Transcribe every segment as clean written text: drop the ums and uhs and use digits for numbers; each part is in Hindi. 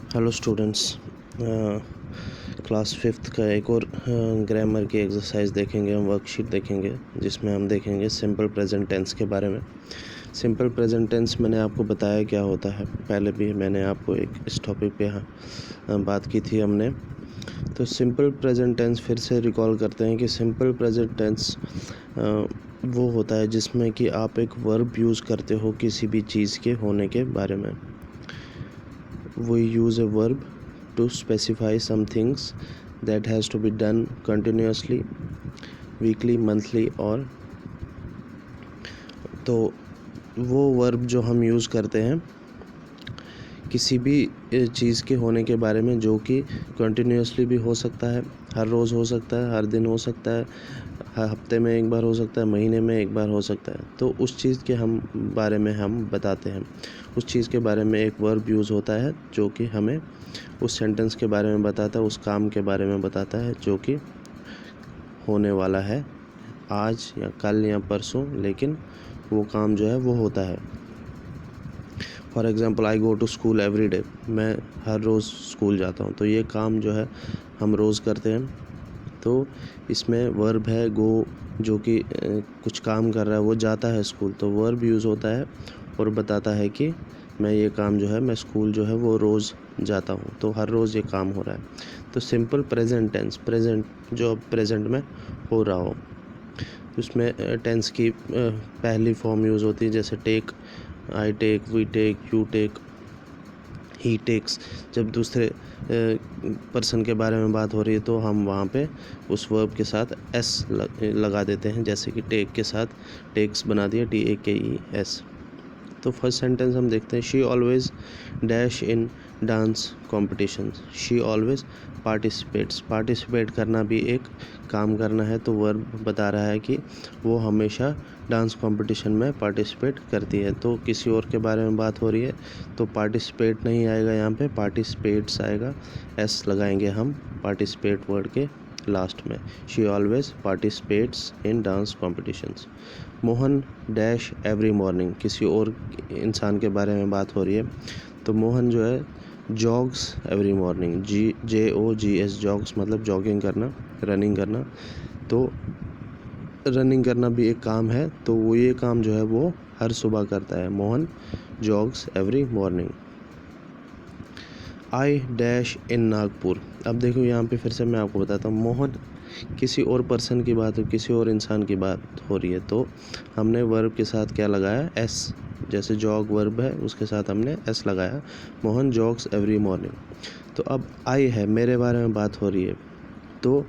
हेलो स्टूडेंट्स, क्लास फिफ्थ का एक और ग्रामर की एक्सरसाइज देखेंगे। हम वर्कशीट देखेंगे जिसमें हम देखेंगे सिंपल प्रेजेंट टेंस के बारे में। सिंपल प्रेजेंट टेंस मैंने आपको बताया क्या होता है, पहले भी मैंने आपको इस टॉपिक पे बात की थी हमने। तो सिंपल प्रेजेंट टेंस फिर से रिकॉल करते हैं कि सिंपल प्रेजेंट टेंस वो होता है जिसमें कि आप एक वर्ब यूज़ करते हो किसी भी चीज़ के होने के बारे में। We use a verb to specify some things that has to be done continuously, weekly, monthly और तो वो वर्ब जो हम यूज़ करते हैं किसी भी चीज़ के होने के बारे में, जो कि कंटिन्यूसली भी हो सकता है, हर रोज़ हो सकता है, हर दिन हो सकता है, हफ्ते में एक बार हो सकता है, महीने में एक बार हो सकता है। तो उस चीज़ के बारे में हम बताते हैं। उस चीज़ के बारे में एक वर्ब यूज़ होता है जो कि हमें उस सेंटेंस के बारे में बताता है, उस काम के बारे में बताता है जो कि होने वाला है आज या कल या परसों, लेकिन वो काम जो है वो होता है। For example, I go to school every day. मैं हर रोज़ स्कूल जाता हूँ। तो ये काम जो है हम रोज़ करते हैं। तो इसमें वर्ब है गो, जो कि कुछ काम कर रहा है, वो जाता है स्कूल, तो वर्ब यूज़ होता है और बताता है कि मैं ये काम जो है, मैं स्कूल जो है वो रोज़ जाता हूँ, तो हर रोज़ ये काम हो रहा है। तो सिंपल प्रेजेंट टेंस, प्रेजेंट जो प्रेजेंट में हो रहा हो, उसमें टेंस की पहली फॉर्म यूज़ होती है, जैसे take, I take, we take, you take, he takes. जब दूसरे पर्सन के बारे में बात हो रही है तो हम वहाँ पे उस वर्ब के साथ एस लगा देते हैं, जैसे कि टेक के साथ टेक्स बना दिया, TAKES। तो फर्स्ट सेंटेंस हम देखते हैं, she always dash in dance competition. She always participates. Participate करना भी एक काम करना है, तो वर्ब बता रहा है कि वो हमेशा डांस कंपटीशन में पार्टिसिपेट करती है। तो किसी और के बारे में बात हो रही है तो पार्टिसिपेट नहीं आएगा, यहाँ पे पार्टिसिपेट्स आएगा, एस लगाएंगे हम पार्टिसिपेट वर्ड के लास्ट में। She always participates in dance competitions. Mohan dash every morning. किसी और इंसान के बारे में बात हो रही है तो मोहन जो है जॉग्स एवरी मॉर्निंग। JOGS, जॉग्स मतलब जॉगिंग करना, रनिंग करना। तो रनिंग करना भी एक काम है, तो वो ये काम जो है वो हर सुबह करता है। Mohan जॉग्स every morning. I dash in Nagpur. अब देखो यहाँ पे फिर से मैं आपको बताता हूँ, मोहन किसी और पर्सन की बात हो, किसी और इंसान की बात हो रही है, तो हमने वर्ब के साथ क्या लगाया, एस। जैसे जॉग वर्ब है, उसके साथ हमने एस लगाया। Mohan जॉग्स every morning. तो अब आई है, मेरे बारे में बात हो रही है, तो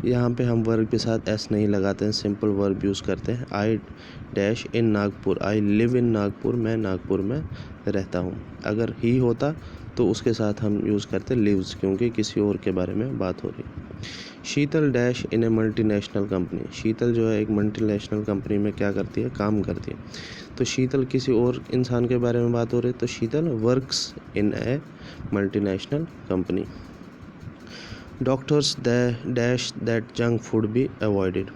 यहाँ पे हम वर्ब के साथ एस नहीं लगाते हैं, सिंपल वर्ब यूज़ करते हैं। I dash in Nagpur. I live in Nagpur. मैं नागपुर में रहता हूँ। अगर ही होता तो उसके साथ हम यूज़ करते लिव्स, क्योंकि किसी और के बारे में बात हो रही है। Sheetal dash in a multinational company. Sheetal जो है एक मल्टीनेशनल कंपनी में क्या करती है, काम करती है। तो शीतल किसी और इंसान के बारे में बात हो रही है, तो Sheetal works in a multinational company. Doctors dash that junk food be avoided.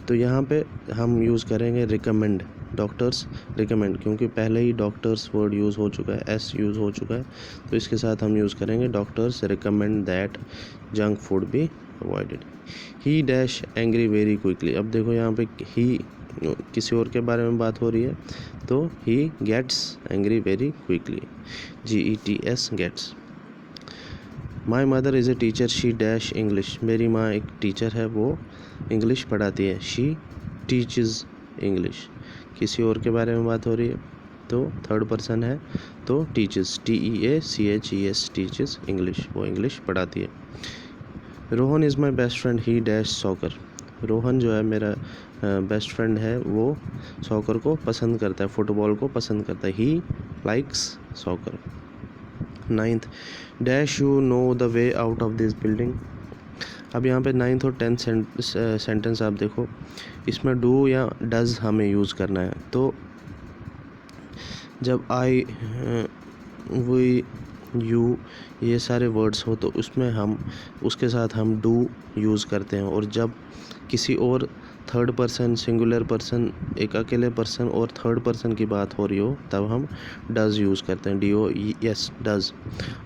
तो यहाँ पे हम यूज़ करेंगे रिकमेंड। डॉक्टर्स रिकमेंड, क्योंकि पहले ही डॉक्टर्स वर्ड यूज़ हो चुका है, एस यूज़ हो चुका है, तो इसके साथ हम यूज़ करेंगे doctors recommend that junk food be avoided. He dash angry very quickly. अब देखो यहाँ पे ही किसी और के बारे में बात हो रही है, तो he gets angry very quickly. GETS gets. My mother is a teacher, she dash English. मेरी माँ एक टीचर है, वो इंग्लिश पढ़ाती है। She teaches English. किसी और के बारे में बात हो रही है तो थर्ड पर्सन है, तो टीचेस, TEACHES, टीचेस इंग्लिश, वो इंग्लिश पढ़ाती है। Rohan is my best friend, he dash soccer. Rohan जो है मेरा बेस्ट फ्रेंड है, वो सॉकर को पसंद करता है, फुटबॉल को पसंद करता है। He likes soccer. 9th, dash you know the way out of this building. अब यहाँ पे 9th और 10th सेंटेंस आप देखो, इसमें डू या डज हमें यूज़ करना है। तो जब आई, वी, यू, ये सारे वर्ड्स हो तो उसमें हम उसके साथ हम डू यूज़ करते हैं, और जब किसी और थर्ड पर्सन, सिंगुलर पर्सन, एक अकेले पर्सन और थर्ड पर्सन की बात हो रही हो तब हम डज़ यूज़ करते हैं, DOES डज़।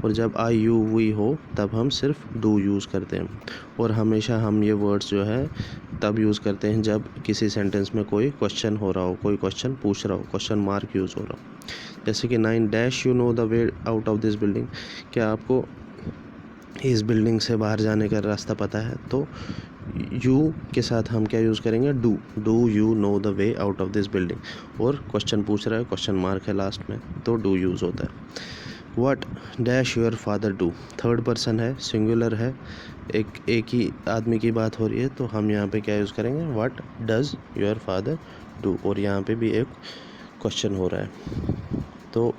और जब आई यू वी हो तब हम सिर्फ डू यूज़ करते हैं। और हमेशा हम ये वर्ड्स जो है तब यूज़ करते हैं जब किसी सेंटेंस में कोई क्वेश्चन हो रहा हो, कोई क्वेश्चन पूछ रहा हो, क्वेश्चन मार्क यूज़ हो रहा हो। जैसे कि 9 dash you know the way out of this building, क्या आपको इस बिल्डिंग से बाहर जाने का रास्ता पता है? तो यू के साथ हम क्या यूज़ करेंगे? Do you know the way out of this building. और क्वेश्चन पूछ रहा है, क्वेश्चन मार्क है लास्ट में, तो डू यूज़ होता है। What dash your father do, third person है, सिंगुलर है, एक ही आदमी की बात हो रही है, तो हम यहाँ पे क्या यूज़ करेंगे? What does your father do. और यहाँ पे भी एक क्वेश्चन हो रहा है। तो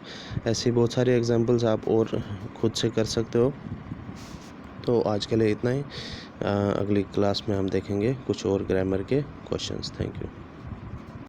ऐसे बहुत सारे एग्जांपल्स आप और खुद से कर सकते हो। तो आज के लिए इतना ही। अगली क्लास में हम देखेंगे कुछ और ग्रामर के क्वेश्चंस। Thank you.